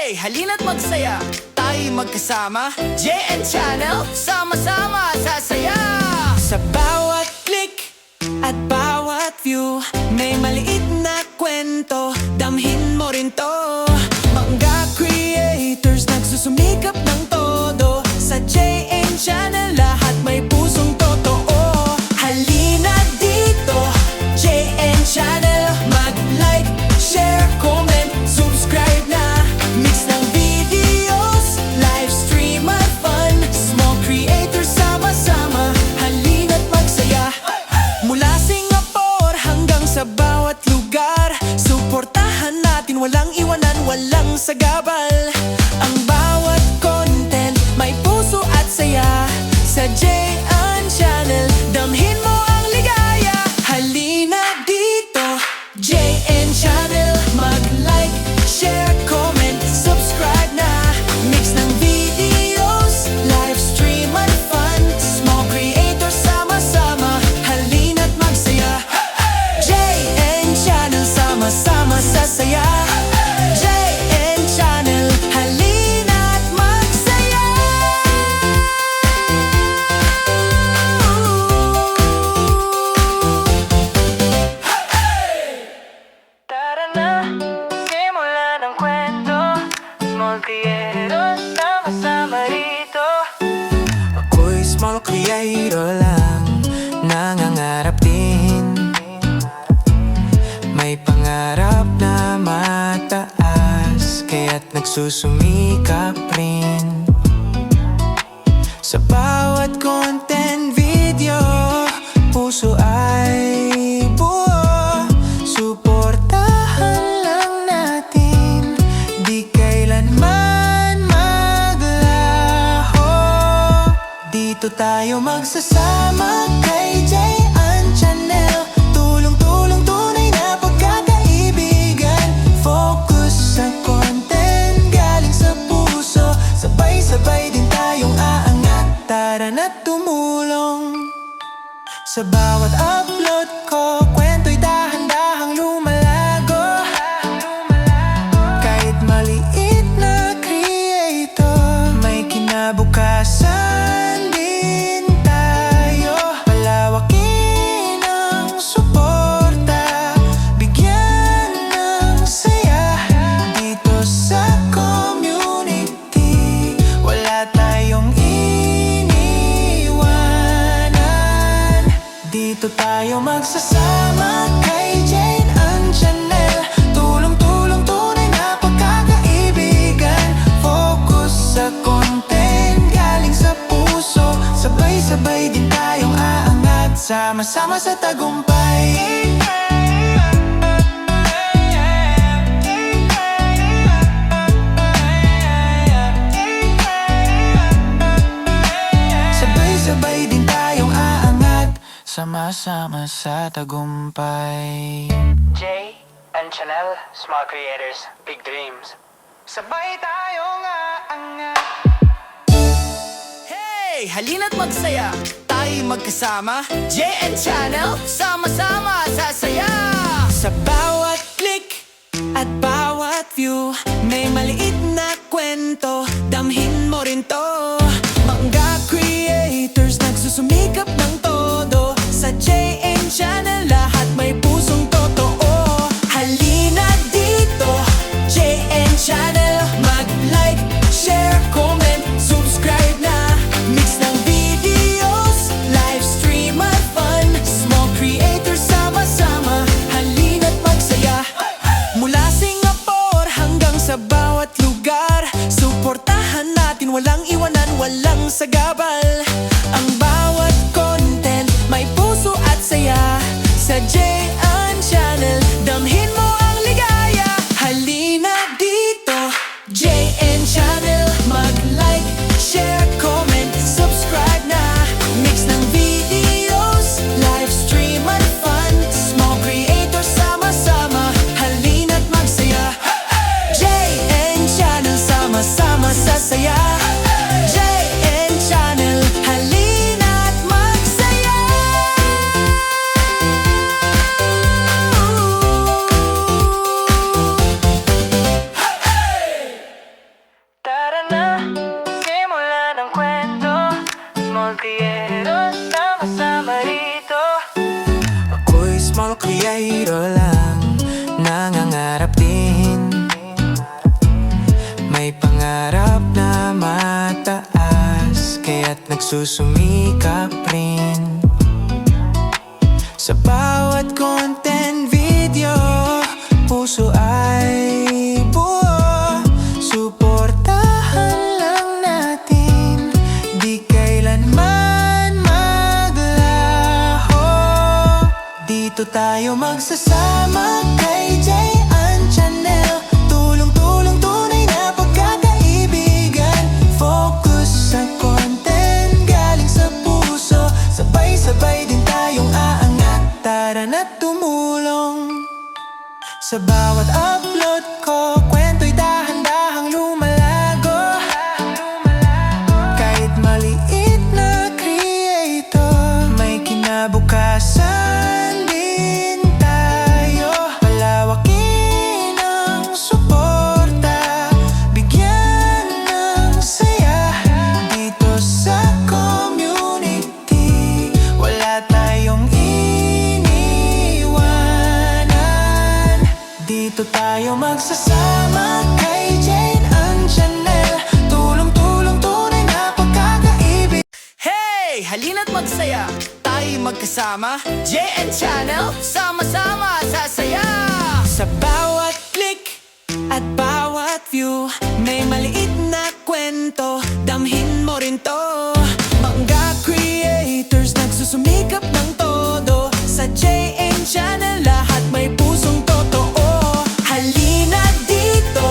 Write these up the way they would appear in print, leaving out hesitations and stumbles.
Halina't magsaya, tayo'y magkasama. JN Channel, sama-sama sasaya. Sa bawat click at bawat view, may maliit na kwento, damhin mo rin to. Mga creators nagsusumikap ng todo. Sa JN Channel, lahat may pusong totoo. Halina dito, JN Channel. Mag-like, share, comment, subscribe na. Mix ng videos, live stream at fun. Small creators sama-sama, halina't magsaya. Mula Singapore hanggang sa bawat lugar, suportahan natin, walang iwanan, walang sagabal. Ang bawat content may puso at saya. Sa JN Channel, damhin mo ang ligaya. Halina dito, JN Channel. Mag-like, share, comment, subscribe na. Mix ng videos, live stream at fun. Small creators sama-sama, halina't magsaya. JN Channel, sama-sama sasaya. JN Channel, halina't magsaya. Tara na, simulan ang kwento. Small creators, sama-sama rito. Ako'y small creator lang, nangangarap din. May pangarap na mataas, kaya't nagsusumikap rin. Sa bawat content video, puso ay buo. Suportahan lang natin, di kailanman maglaho. Dito tayo magsasama kay JN Channel. Tulong-tulong, tunay na pagkakaibigan. Focus sa content, galing sa puso. Sabay-sabay din tayong aangat, tara na tumulong. Sa bawat upload ko, kwento'y dahan-dahang lumalago. Kahit maliit na creator, may kinabukasan din tayo. Palawakin ang suporta, bigyan ng saya. Dito sa community, wala tayong iniwanan. Dito tayo magsasama kay JN Channel. Tulong-tulong, tunay na pagkakaibigan. Focus sa content, galing sa puso. Sabay-sabay din tayong aangat, sama-sama sa tagumpay. Sabay-sabay din tayong aangat, sama-sama sa tagumpay. JN Channel, small creators, big dreams. Sabay tayong aangat. Hey! Halina't magsaya, tayo'y magkasama. JN Channel, sama-sama sasaya. Sa bawat click at bawat view, may maliit na kwento, damhin mo rin to. Mga creators nagsusumikap ng todo. Sa JN Channel, lahat may pusong totoo. Halina dito, JN Channel. Mag-like, share, comment, subscribe na. Mix ng videos, live stream at fun. Small creators sama-sama, halina't magsaya. Mula Singapore hanggang sa bawat lugar, suportahan natin, walang iwanan, walang sagabal. Ang bawat content may puso at saya. Sa JN Channel, damhin mo ang ligaya. Halina dito, JN Channel. Mag-like, share, comment, subscribe na. Mix ng videos, live stream at fun. Small creators sama-sama, halina't magsaya. JN Channel, sama-sama sasaya. JN Channel, halina't magsaya. nagsusumikap rin. Sa bawat content video, puso ay buo. Suportahan lang natin, di kailanman maglaho. Dito tayo magsasama kay J.N. Channel. Tulong-tulong, tunay na pagkakaibigan. Focus sa content, galing sa puso. Sabay-sabay din tayong aangat. Tara na't tumulong. Sa bawat upload ko, kwento'y dahan-dahang lumalago. Kahit maliit na creator, may kinabukasan din tayo. Palawakin ang suporta, bigyan ng saya dito sa community. Wala tayong iniwanan. Dito tayo magsasama kay J.N. Channel. Tulong-tulong, tunay na pagkakaibig. Hey! Halina't magsaya, tayo magkasama. J.N. Channel, sama-sama sasaya. Sa bawat click at bawat view, may maliit na kwento, damhin mo rin to. Mga creators nagsusumikap ng todo. Sa J.N. Channel, lahat may pusong totoo. Halina dito,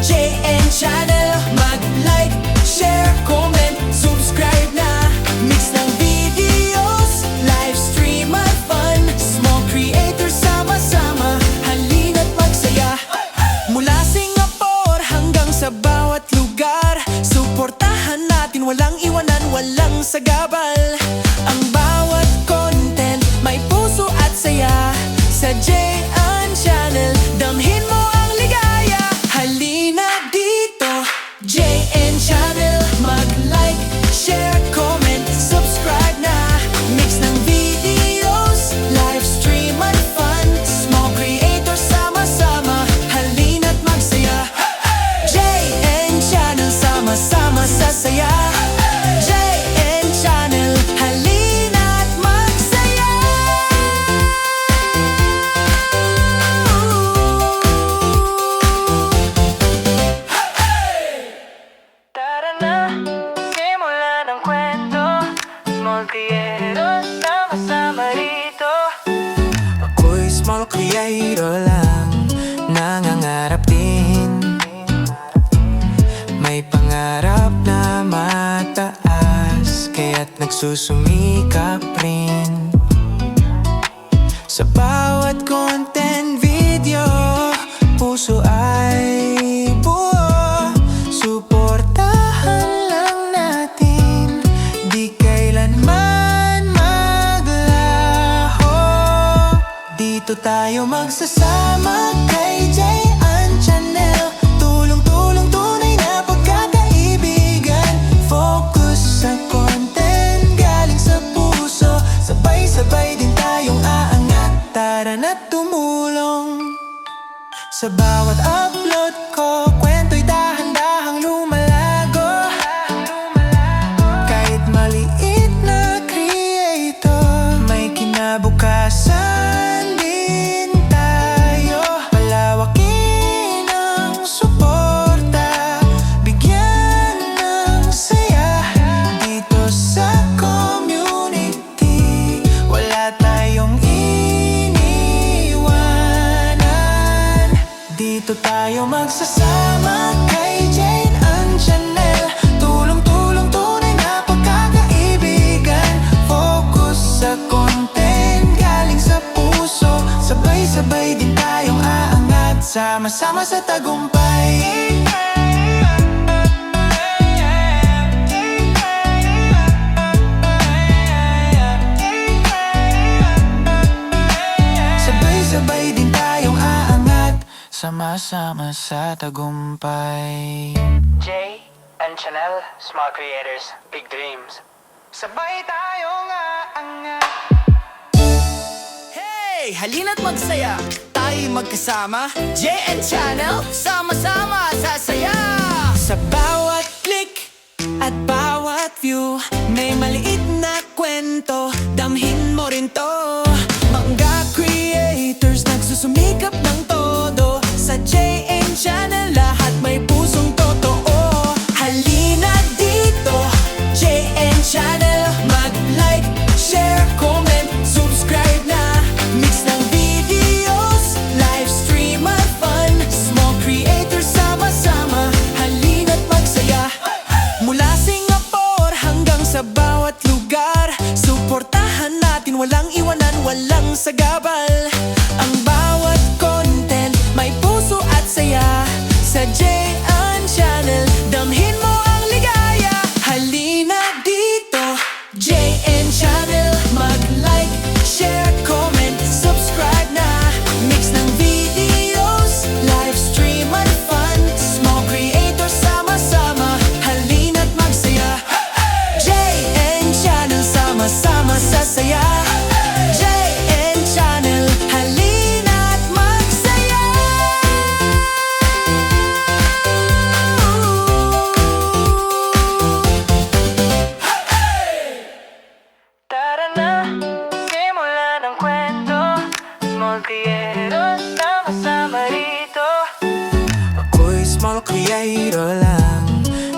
J.N. Channel. Mag-like, share, comment, subscribe na. Mix ng videos, live stream at fun. Small creators sama-sama, halina't magsaya. Mula Singapore hanggang sa bawat lugar, suportahan natin, walang iwanan, walang sagabal. Ang bawat content may puso at saya. Sa J.N. Channel, damhin mo ang ligaya. Halina dito, J.N. Channel. Mag-like, share, comment, subscribe na. Mix ng videos, live stream at fun. Small creators sama-sama, halina't magsaya. J.N. Channel, sama-sama sasaya. J.N. Channel, halina't magsaya. Tara na, simulan ang kwento. Small creator, sama-sama rito. Ako'y small creator lang, nangangarap din. May pangarap na mataas, kaya't nagsusumikap rin. Sa bawat content video, puso ay buo. Suportahan lang natin, di kailanman maglaho. Dito tayo magsasama kay J.N. Channel. Tulong-tulong, tunay na pagkakaibigan. Focus sa content, galing sa puso. Sabay-sabay din tayong aangat. Tara na't tumulong. Sa bawat upload ko, kwento'y dahan-dahang lumalago. Kahit maliit na creator, may kinabukasan din tayo. Palawakin ang suporta, bigyan ng saya dito sa community. Wala tayong iniwanan. Dito tayo magsasama kay J.N. Channel. Tulong-tulong, tunay na pagkakaibigan. Focus sa content, galing sa puso. Sabay-sabay din tayong aangat, sama-sama sa tagumpay. Sabay-sabay din tayong aangat, sama-sama sa tagumpay. J.N. Channel, small creators, big dreams. Sabay tayong aangat. Hey! Halina't magsaya, tayo magkasama. J.N. Channel, sama-sama sasaya. Sa bawat click at bawat view, may biyahero lang,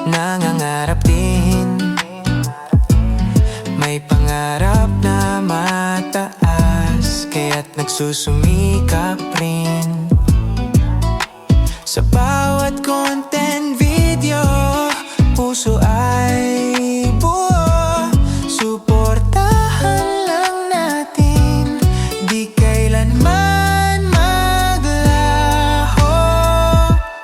nangangarap din. May pangarap na mataas, kaya't nagsusumikap rin. Sa bawat content video, puso ay buo. Suportahan lang natin, di kailanman maglaho.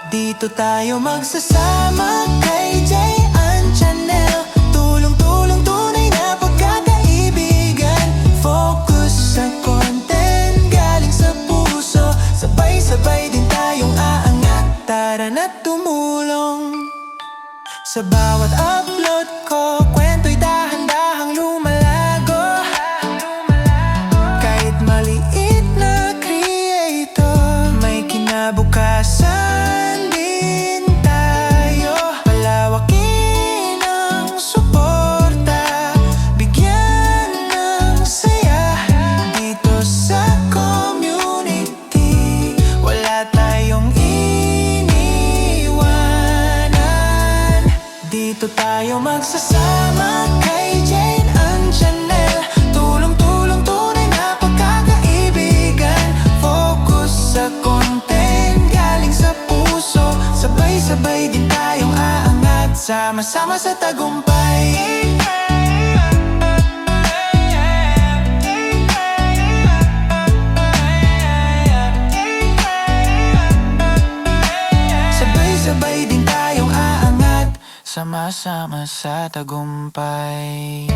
Dito tayo magsasama kay J.An. Channel. Tulong-tulong, tunay na pagkakaibigan. Focus sa content, galing sa puso. Sabay-sabay din tayong aangat, tara na tumulong. Sa bawat upload ko, kwento'y dahan-dahang lumalago. Kahit maliit na creator, may kinabukasan din tayo. Palawakin ang suporta, bigyan ng saya. Dito sa community, wala tayong iniwanan. Dito tayo magsasama kay J.An. Channel. Tulong-tulong, tunay na pagkakaibigan. Focus sa content, galing sa puso. Sabay-sabay din tayong aangat, sama-sama sa tagumpay. Sabay-sabay din tayong aangat, sama-sama sa tagumpay.